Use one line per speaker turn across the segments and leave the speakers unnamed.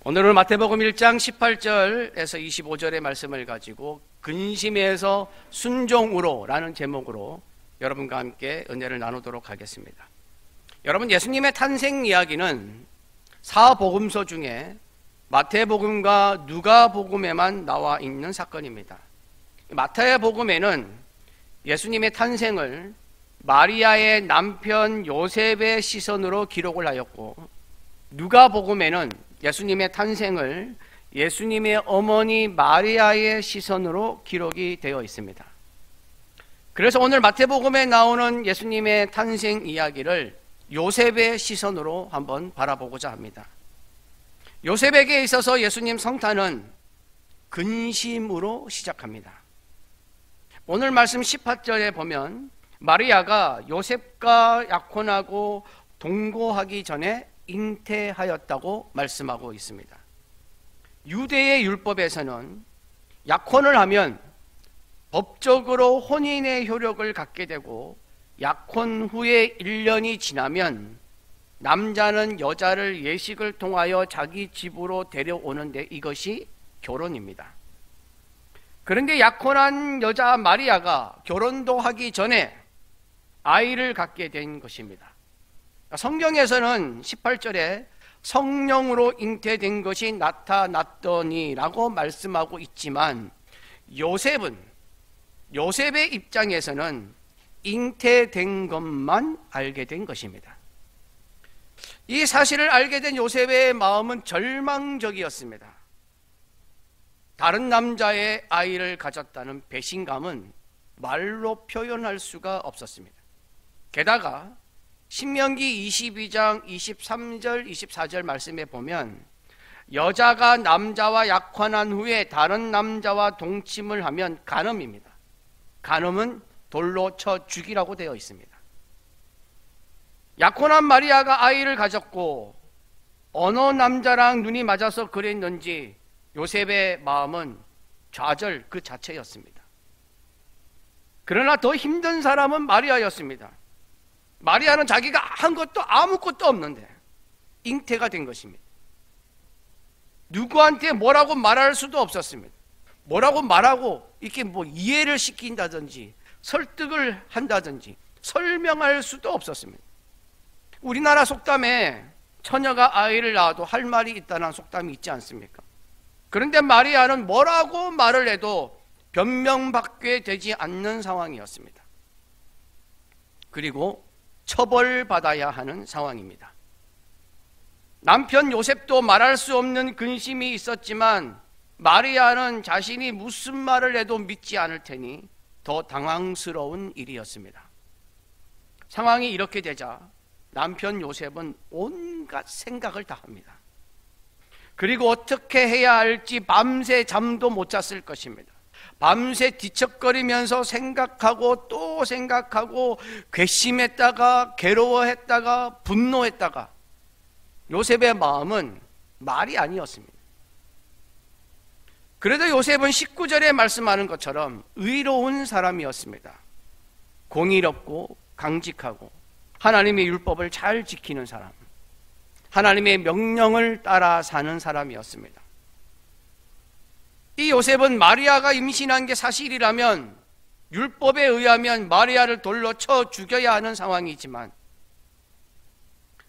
오늘은 마태복음 1장 18절에서 25절의 말씀을 가지고 근심에서 순종으로 라는 제목으로 여러분과 함께 은혜를 나누도록 하겠습니다. 여러분, 예수님의 탄생 이야기는 사복음서 중에 마태복음과 누가복음에만 나와 있는 사건입니다. 마태복음에는 예수님의 탄생을 마리아의 남편 요셉의 시선으로 기록을 하였고, 누가복음에는 예수님의 탄생을 예수님의 어머니 마리아의 시선으로 기록이 되어 있습니다. 그래서 오늘 마태복음에 나오는 예수님의 탄생 이야기를 요셉의 시선으로 한번 바라보고자 합니다. 요셉에게 있어서 예수님 성탄은 근심으로 시작합니다. 오늘 말씀 18절에 보면 마리아가 요셉과 약혼하고 동거하기 전에 잉태하였다고 말씀하고 있습니다. 유대의 율법에서는 약혼을 하면 법적으로 혼인의 효력을 갖게 되고, 약혼 후에 1년이 지나면 남자는 여자를 예식을 통하여 자기 집으로 데려오는데 이것이 결혼입니다. 그런데 약혼한 여자 마리아가 결혼도 하기 전에 아이를 갖게 된 것입니다. 성경에서는 18절에 성령으로 잉태된 것이 나타났더니 라고 말씀하고 있지만, 요셉의 입장에서는 잉태된 것만 알게 된 것입니다. 이 사실을 알게 된 요셉의 마음은 절망적이었습니다. 다른 남자의 아이를 가졌다는 배신감은 말로 표현할 수가 없었습니다. 게다가 신명기 22장 23절 24절 말씀에 보면, 여자가 남자와 약혼한 후에 다른 남자와 동침을 하면 간음입니다. 간음은 돌로 쳐 죽이라고 되어 있습니다. 약혼한 마리아가 아이를 가졌고 어느 남자랑 눈이 맞아서 그랬는지 요셉의 마음은 좌절 그 자체였습니다. 그러나 더 힘든 사람은 마리아였습니다. 마리아는 자기가 한 것도 아무것도 없는데 잉태가 된 것입니다. 누구한테 뭐라고 말할 수도 없었습니다. 뭐라고 말하고 이렇게 이해를 시킨다든지 설득을 한다든지 설명할 수도 없었습니다. 우리나라 속담에 처녀가 아이를 낳아도 할 말이 있다는 속담이 있지 않습니까? 그런데 마리아는 뭐라고 말을 해도 변명받게 되지 않는 상황이었습니다. 그리고 처벌받아야 하는 상황입니다. 남편 요셉도 말할 수 없는 근심이 있었지만 마리아는 자신이 무슨 말을 해도 믿지 않을 테니 더 당황스러운 일이었습니다. 상황이 이렇게 되자 남편 요셉은 온갖 생각을 다 합니다. 그리고 어떻게 해야 할지 밤새 잠도 못 잤을 것입니다. 밤새 뒤척거리면서 생각하고 또 생각하고, 괘씸했다가 괴로워했다가 분노했다가, 요셉의 마음은 말이 아니었습니다. 그래도 요셉은 19절에 말씀하는 것처럼 의로운 사람이었습니다. 공의롭고 강직하고 하나님의 율법을 잘 지키는 사람, 하나님의 명령을 따라 사는 사람이었습니다. 이 요셉은 마리아가 임신한 게 사실이라면 율법에 의하면 마리아를 돌로 쳐 죽여야 하는 상황이지만,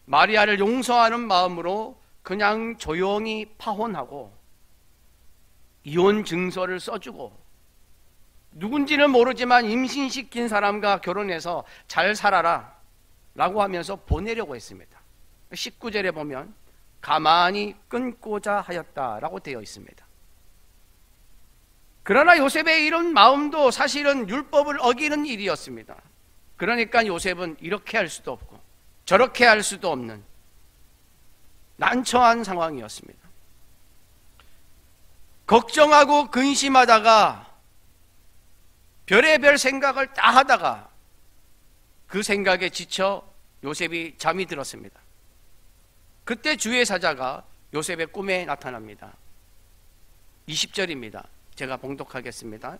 마리아를 용서하는 마음으로 그냥 조용히 파혼하고 이혼 증서를 써주고, 누군지는 모르지만 임신시킨 사람과 결혼해서 잘 살아라 라고 하면서 보내려고 했습니다. 19절에 보면 가만히 끊고자 하였다라고 되어 있습니다. 그러나 요셉의 이런 마음도 사실은 율법을 어기는 일이었습니다. 그러니까 요셉은 이렇게 할 수도 없고 저렇게 할 수도 없는 난처한 상황이었습니다. 걱정하고 근심하다가 별의별 생각을 다 하다가 그 생각에 지쳐 요셉이 잠이 들었습니다. 그때 주의 사자가 요셉의 꿈에 나타납니다. 20절입니다. 제가 봉독하겠습니다.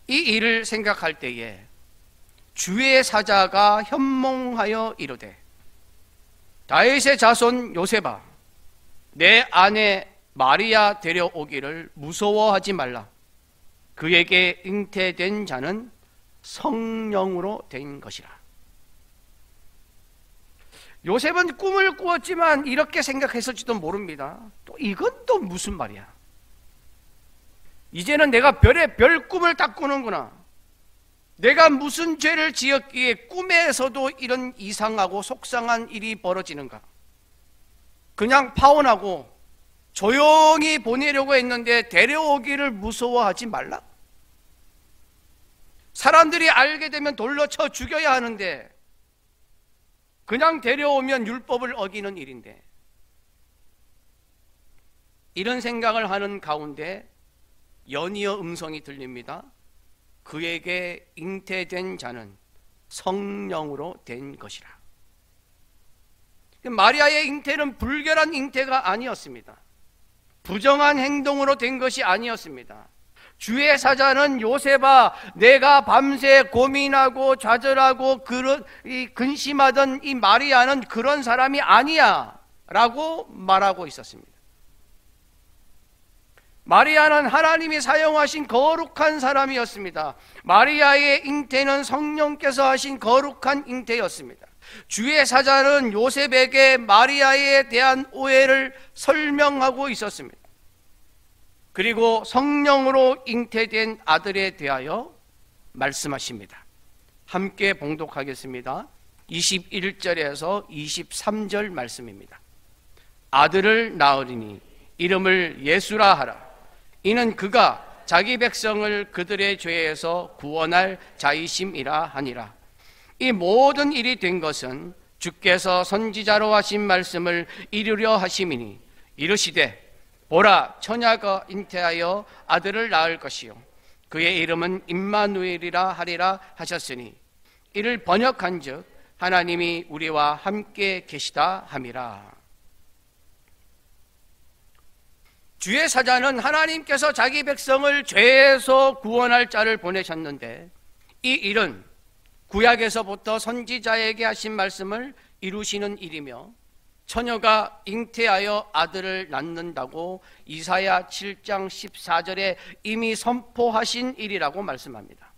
이 일을 생각할 때에 주의 사자가 현몽하여 이르되, 다윗의 자손 요셉아, 내 아내 마리아 데려오기를 무서워하지 말라. 그에게 잉태된 자는 성령으로 된 것이라. 요셉은 꿈을 꾸었지만 이렇게 생각했을지도 모릅니다. 또 이건 또 무슨 말이야? 이제는 내가 별 꿈을 딱 꾸는구나. 내가 무슨 죄를 지었기에 꿈에서도 이런 이상하고 속상한 일이 벌어지는가? 그냥 파혼하고 조용히 보내려고 했는데 데려오기를 무서워하지 말라. 사람들이 알게 되면 돌로 쳐 죽여야 하는데 그냥 데려오면 율법을 어기는 일인데, 이런 생각을 하는 가운데 연이어 음성이 들립니다. 그에게 잉태된 자는 성령으로 된 것이라. 마리아의 잉태는 불결한 잉태가 아니었습니다. 부정한 행동으로 된 것이 아니었습니다. 주의 사자는 요셉아, 내가 밤새 고민하고 좌절하고 근심하던 이 마리아는 그런 사람이 아니야 라고 말하고 있었습니다. 마리아는 하나님이 사용하신 거룩한 사람이었습니다. 마리아의 잉태는 성령께서 하신 거룩한 잉태였습니다. 주의 사자는 요셉에게 마리아에 대한 오해를 설명하고 있었습니다. 그리고 성령으로 잉태된 아들에 대하여 말씀하십니다. 함께 봉독하겠습니다. 21절에서 23절 말씀입니다. 아들을 낳으리니 이름을 예수라 하라. 이는 그가 자기 백성을 그들의 죄에서 구원할 자이심이라 하니라. 이 모든 일이 된 것은 주께서 선지자로 하신 말씀을 이루려 하심이니, 이르시되 보라, 처녀가 잉태하여 아들을 낳을 것이요 그의 이름은 임마누엘이라 하리라 하셨으니, 이를 번역한즉 하나님이 우리와 함께 계시다 함이라. 주의 사자는 하나님께서 자기 백성을 죄에서 구원할 자를 보내셨는데, 이 일은 구약에서부터 선지자에게 하신 말씀을 이루시는 일이며, 처녀가 잉태하여 아들을 낳는다고 이사야 7장 14절에 이미 선포하신 일이라고 말씀합니다.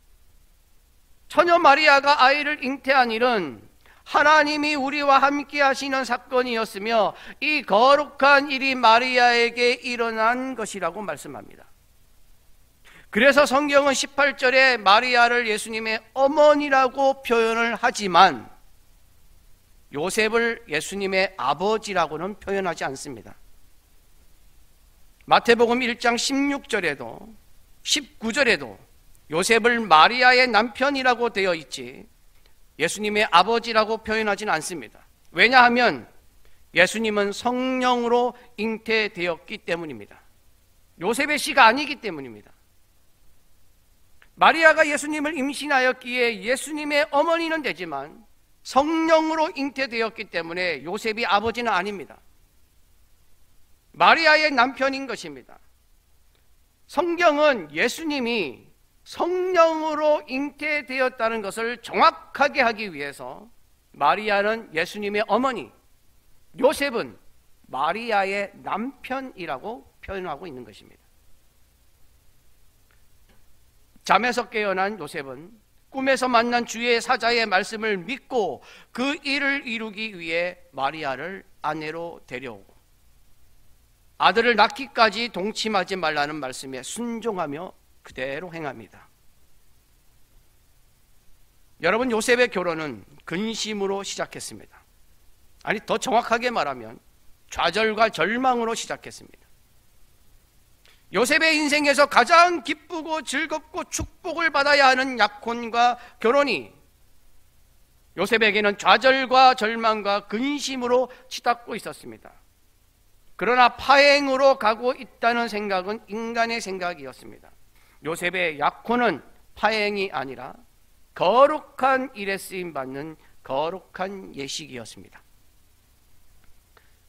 처녀 마리아가 아이를 잉태한 일은 하나님이 우리와 함께 하시는 사건이었으며, 이 거룩한 일이 마리아에게 일어난 것이라고 말씀합니다. 그래서 성경은 18절에 마리아를 예수님의 어머니라고 표현을 하지만 요셉을 예수님의 아버지라고는 표현하지 않습니다. 마태복음 1장 16절에도 19절에도 요셉을 마리아의 남편이라고 되어 있지 예수님의 아버지라고 표현하지는 않습니다. 왜냐하면 예수님은 성령으로 잉태되었기 때문입니다. 요셉의 씨가 아니기 때문입니다. 마리아가 예수님을 임신하였기에 예수님의 어머니는 되지만 성령으로 잉태되었기 때문에 요셉이 아버지는 아닙니다. 마리아의 남편인 것입니다. 성경은 예수님이 성령으로 잉태되었다는 것을 정확하게 하기 위해서 마리아는 예수님의 어머니, 요셉은 마리아의 남편이라고 표현하고 있는 것입니다. 잠에서 깨어난 요셉은 꿈에서 만난 주의 사자의 말씀을 믿고 그 일을 이루기 위해 마리아를 아내로 데려오고 아들을 낳기까지 동침하지 말라는 말씀에 순종하며 그대로 행합니다. 여러분, 요셉의 결혼은 근심으로 시작했습니다. 아니, 더 정확하게 말하면 좌절과 절망으로 시작했습니다. 요셉의 인생에서 가장 기쁘고 즐겁고 축복을 받아야 하는 약혼과 결혼이 요셉에게는 좌절과 절망과 근심으로 치닫고 있었습니다. 그러나 파행으로 가고 있다는 생각은 인간의 생각이었습니다. 요셉의 약혼은 파행이 아니라 거룩한 일에 쓰임받는 거룩한 예식이었습니다.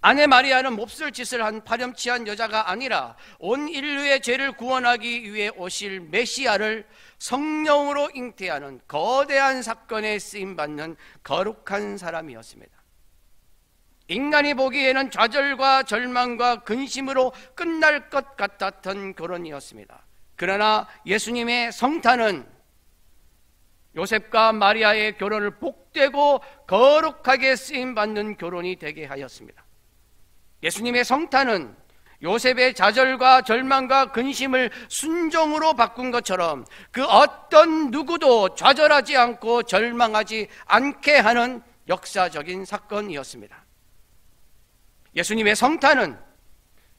아내 마리아는 몹쓸 짓을 한 파렴치한 여자가 아니라 온 인류의 죄를 구원하기 위해 오실 메시아를 성령으로 잉태하는 거대한 사건에 쓰임받는 거룩한 사람이었습니다. 인간이 보기에는 좌절과 절망과 근심으로 끝날 것 같았던 결혼이었습니다. 그러나 예수님의 성탄은 요셉과 마리아의 결혼을 복되고 거룩하게 쓰임받는 결혼이 되게 하였습니다. 예수님의 성탄은 요셉의 좌절과 절망과 근심을 순종으로 바꾼 것처럼 그 어떤 누구도 좌절하지 않고 절망하지 않게 하는 역사적인 사건이었습니다. 예수님의 성탄은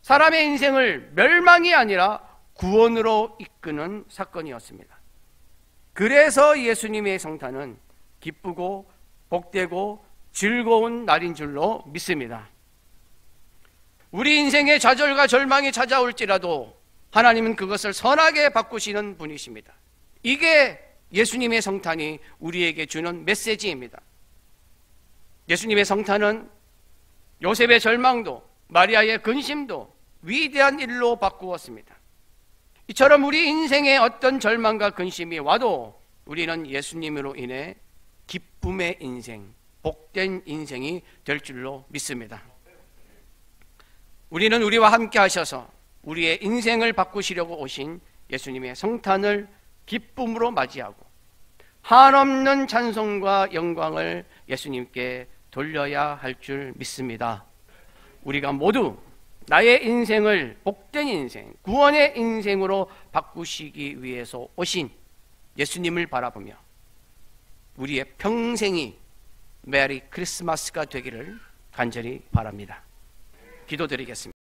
사람의 인생을 멸망이 아니라 구원으로 이끄는 사건이었습니다. 그래서 예수님의 성탄은 기쁘고 복되고 즐거운 날인 줄로 믿습니다. 우리 인생에 좌절과 절망이 찾아올지라도 하나님은 그것을 선하게 바꾸시는 분이십니다. 이게 예수님의 성탄이 우리에게 주는 메시지입니다. 예수님의 성탄은 요셉의 절망도 마리아의 근심도 위대한 일로 바꾸었습니다. 이처럼 우리 인생에 어떤 절망과 근심이 와도 우리는 예수님으로 인해 기쁨의 인생, 복된 인생이 될 줄로 믿습니다. 우리는 우리와 함께 하셔서 우리의 인생을 바꾸시려고 오신 예수님의 성탄을 기쁨으로 맞이하고 한없는 찬송과 영광을 예수님께 돌려야 할 줄 믿습니다. 우리가 모두 나의 인생을 복된 인생, 구원의 인생으로 바꾸시기 위해서 오신 예수님을 바라보며 우리의 평생이 메리 크리스마스가 되기를 간절히 바랍니다. 기도드리겠습니다.